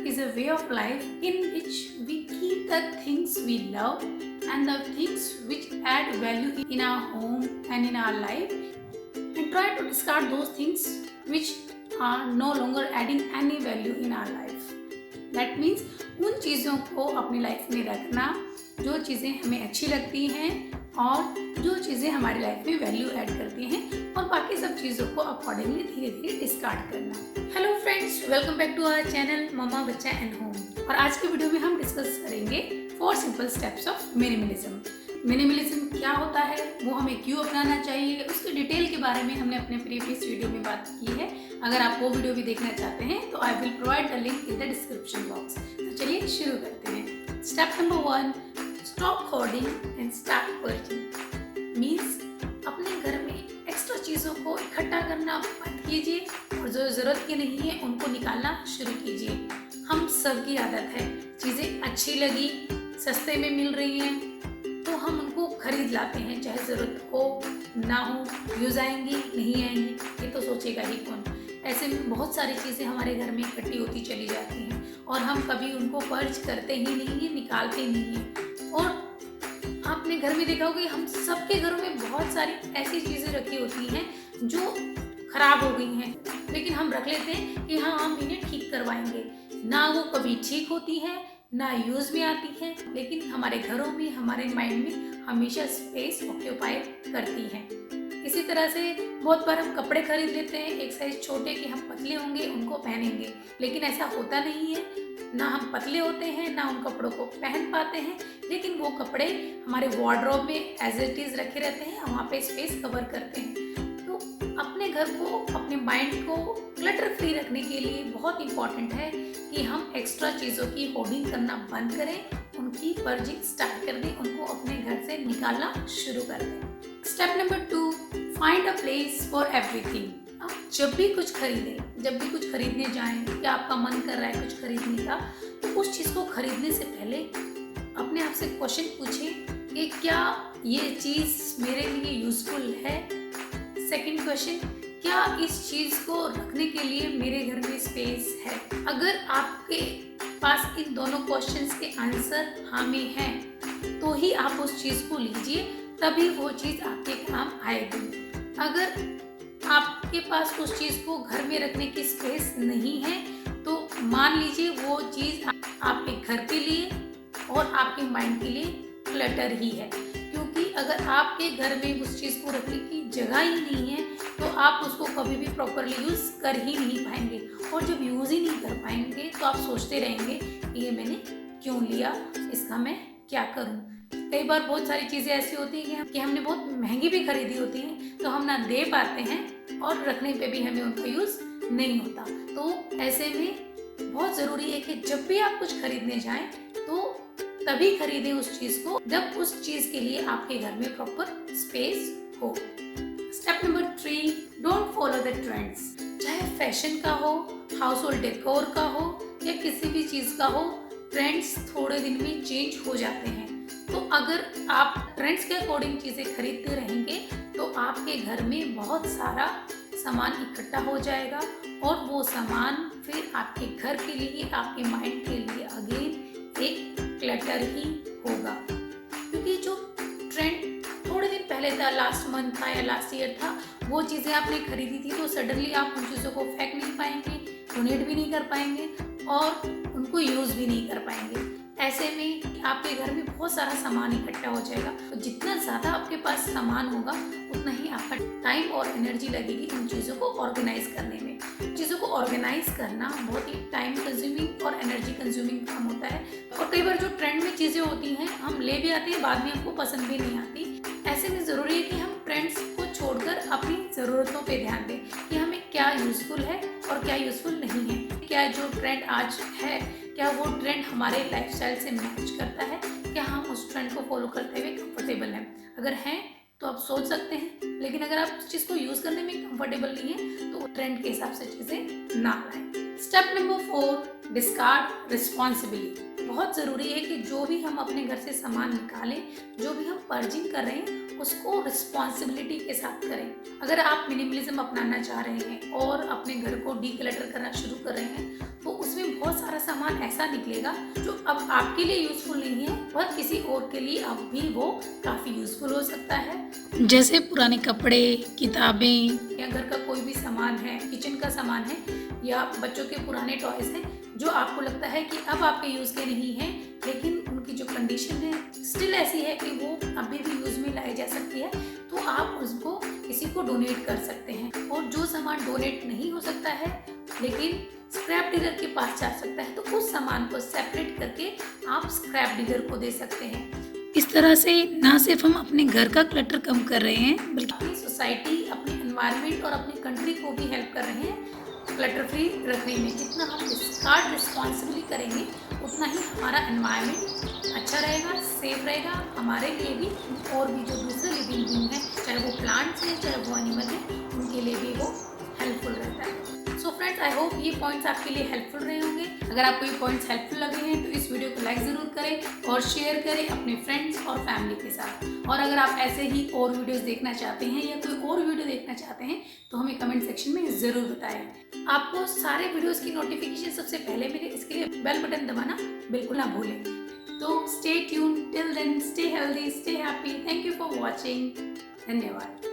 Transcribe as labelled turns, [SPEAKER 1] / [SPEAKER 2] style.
[SPEAKER 1] Minimalism is a way of life in which we keep the things we love and the things which add value in our home and in our life, and try to discard those things which are no longer adding any value in our life. That means उन चीज़ों को अपनी life में रखना जो चीज़ें हमें अच्छी लगती हैं और जो चीज़ें हमारी लाइफ में वैल्यू ऐड करती हैं, और बाकी सब चीज़ों को अकॉर्डिंगली धीरे धीरे डिस्कार्ड करना। Hello friends, welcome back to our channel Mamma Bachcha and home. और आज के वीडियो में हम डिस्कस करेंगे 4 simple steps of minimalism. Minimalism क्या होता है, वो हमें क्यों अपनाना चाहिए, उसके डिटेल के बारे में हमने अपने प्रीवियस वीडियो में बात की है। अगर आप वो वीडियो भी देखना चाहते हैं तो I will provide the link in the description box. तो चलिए शुरू करते हैं। Step number 1, stop hoarding and start perching. Means अपने घर में एक्स्ट्रा चीज़ों को इकट्ठा करना बंद कीजिए और जो ज़रूरत की नहीं है उनको निकालना शुरू कीजिए। हम सबकी आदत है, चीज़ें अच्छी लगी, सस्ते में मिल रही हैं तो हम उनको खरीद लाते हैं, चाहे ज़रूरत हो ना हो, यूज़ आएंगी नहीं आएंगी ये तो सोचेगा ही कौन। ऐसे में बहुत सारी चीज़ें हमारे घर में इकट्ठी होती चली जाती हैं और हम कभी उनको पर्च करते ही नहीं हैं, निकालते नहीं हैं। और आपने घर में देखा होगा कि हम सबके घरों में बहुत सारी ऐसी चीज़ें रखी होती हैं जो खराब हो गई हैं, लेकिन हम रख लेते हैं कि हाँ हम इन्हें ठीक करवाएंगे। ना वो कभी ठीक होती है ना यूज़ में आती है, लेकिन हमारे घरों में, हमारे माइंड में हमेशा स्पेस ऑक्यूपाई करती हैं। इसी तरह से बहुत बार हम कपड़े खरीद लेते हैं एक साइज छोटे कि हम पतले होंगे उनको पहनेंगे, लेकिन ऐसा होता नहीं है। ना हम पतले होते हैं ना उन कपड़ों को पहन पाते हैं, लेकिन वो कपड़े हमारे वार्डरोब में एज इट इज़ रखे रहते हैं, वहाँ पे स्पेस कवर करते हैं। तो अपने घर को, अपने माइंड को क्लटर फ्री रखने के लिए बहुत इंपॉर्टेंट है कि हम एक्स्ट्रा चीज़ों की होर्डिंग करना बंद करें, उनकी पर्जिंग स्टार्ट कर दें, उनको अपने घर से निकालना शुरू कर दें। Step number 2, find a place for everything. आप जब भी कुछ खरीदें, जब भी कुछ खरीदने जाएं या आपका मन कर रहा है कुछ खरीदने का, तो उस चीज़ को खरीदने से पहले अपने आप से क्वेश्चन पूछें कि क्या ये चीज़ मेरे लिए यूज़फुल है। सेकंड क्वेश्चन, क्या इस चीज़ को रखने के लिए मेरे घर में स्पेस है। अगर आपके पास इन दोनों क्वेश्चंस के आंसर हाँ में हैं तो ही आप उस चीज़ को लीजिए, तभी वो चीज़ आपके काम आएगी। अगर आपके पास उस चीज़ को घर में रखने की स्पेस नहीं है तो मान लीजिए वो चीज़ आपके घर के लिए और आपके माइंड के लिए क्लटर ही है, क्योंकि अगर आपके घर में उस चीज़ को रखने की जगह ही नहीं है तो आप उसको कभी भी प्रॉपरली यूज़ कर ही नहीं पाएंगे, और जब यूज़ ही नहीं कर पाएंगे तो आप सोचते रहेंगे ये मैंने क्यों लिया, इसका मैं क्या करूं। कई बार बहुत सारी चीज़ें ऐसी होती हैं कि हमने बहुत महंगी भी खरीदी होती हैं तो हम ना दे पाते हैं और रखने पे भी हमें उनका यूज़ नहीं होता। तो ऐसे में बहुत ज़रूरी है कि जब भी आप कुछ खरीदने जाएं तो तभी खरीदें उस चीज़ को जब उस चीज़ के लिए आपके घर में प्रॉपर स्पेस हो। Step number 3, don't follow the trends. चाहे फैशन का हो, हाउस होल्ड डेकोर का हो या किसी भी चीज़ का हो, ट्रेंड्स थोड़े दिन में चेंज हो जाते हैं। तो अगर आप ट्रेंड्स के अकॉर्डिंग चीज़ें खरीदते रहेंगे तो आपके घर में बहुत सारा सामान इकट्ठा हो जाएगा और वो सामान फिर आपके घर के लिए, आपके माइंड के लिए अगेन एक क्लटर ही होगा। क्योंकि जो ट्रेंड थोड़े दिन पहले था, लास्ट मंथ था या लास्ट ईयर था, वो चीज़ें आपने खरीदी थी तो सडनली आप उन चीज़ों को फेंक नहीं पाएंगे, डोनेट भी नहीं कर पाएंगे और उनको यूज़ भी नहीं कर पाएंगे। ऐसे में आपके घर में बहुत सारा सामान इकट्ठा हो जाएगा। तो जितना ज़्यादा आपके पास सामान होगा उतना ही आपका टाइम और एनर्जी लगेगी उन चीज़ों को ऑर्गेनाइज करने में। चीज़ों को ऑर्गेनाइज करना बहुत ही टाइम कंज्यूमिंग और एनर्जी कंज्यूमिंग काम होता है। और कई बार जो ट्रेंड में चीज़ें होती हैं हम ले भी आते हैं, बाद में हमको पसंद भी नहीं आती। ऐसे में ज़रूरी है कि हम ट्रेंड्स को छोड़कर अपनी ज़रूरतों पे ध्यान दें कि हमें क्या यूज़फुल है और क्या यूज़फुल नहीं है। क्या जो ट्रेंड आज है क्या वो ट्रेंड हमारे लाइफस्टाइल से मैच करता है, क्या हम उस ट्रेंड को फॉलो करते हुए कंफर्टेबल हैं। अगर हैं तो आप सोच सकते हैं, लेकिन अगर आप उस चीज़ को यूज़ करने में कंफर्टेबल नहीं है तो ट्रेंड के हिसाब से चीज़ें ना लाएं। Step number 4, discard responsibility. बहुत ज़रूरी है कि जो भी हम अपने घर से सामान निकालें, जो भी हम पर्जिंग कर रहे हैं उसको रिस्पॉन्सिबिलिटी के साथ करें। अगर आप मिनिमलिज्म अपनाना चाह रहे हैं और अपने घर को डीक्लटर करना शुरू कर रहे हैं तो उसमें बहुत सारा सामान ऐसा निकलेगा जो अब आपके लिए यूजफुल नहीं है और किसी और के लिए अब भी वो काफ़ी यूजफुल हो सकता है। जैसे पुराने कपड़े, किताबें या घर का कोई भी सामान है, किचन का सामान है या बच्चों के पुराने टॉयज हैं जो आपको लगता है कि अब आपके यूज़ के नहीं हैं, लेकिन उनकी जो कंडीशन है स्टिल ऐसी है कि वो अभी भी यूज़ में लाई जा सकती है, तो आप उसको किसी को डोनेट कर सकते हैं। और जो सामान डोनेट नहीं हो सकता है लेकिन स्क्रैप डीलर के पास जा सकता है, तो उस सामान को सेपरेट करके आप स्क्रैप डीलर को दे सकते हैं। इस तरह से ना सिर्फ हम अपने घर का क्लटर कम कर रहे हैं बल्कि अपनी सोसाइटी, अपने एनवायरनमेंट और अपनी कंट्री को भी हेल्प कर रहे हैं क्लटर फ्री रखने में। जितना हम डिस्कार्ड रिस्पॉन्सिबली करेंगे उतना ही हमारा एनवायरनमेंट अच्छा रहेगा, सेफ रहेगा हमारे लिए भी और भी जो दूसरे लिविंग बीइंग हैं, चाहे वो प्लांट्स हैं चाहे वो एनिमल हैं, उनके लिए भी वो हेल्पफुल रहता है। सो फ्रेंड्स, आई होप ये पॉइंट्स आपके लिए हेल्पफुल रहे होंगे। अगर आपको ये पॉइंट्स हेल्पफुल लगे हैं तो इस वीडियो को लाइक ज़रूर करें और शेयर करें अपने फ्रेंड्स और फैमिली के साथ। और अगर आप ऐसे ही और वीडियोस देखना चाहते हैं या कोई और वीडियो देखना चाहते हैं तो हमें कमेंट सेक्शन में ज़रूर बताएं। आपको सारे वीडियोस की नोटिफिकेशन सबसे पहले मिले, इसके लिए बेल बटन दबाना बिल्कुल ना भूलें। तो stay tuned, till then stay healthy, stay happy. Thank you for watching. धन्यवाद।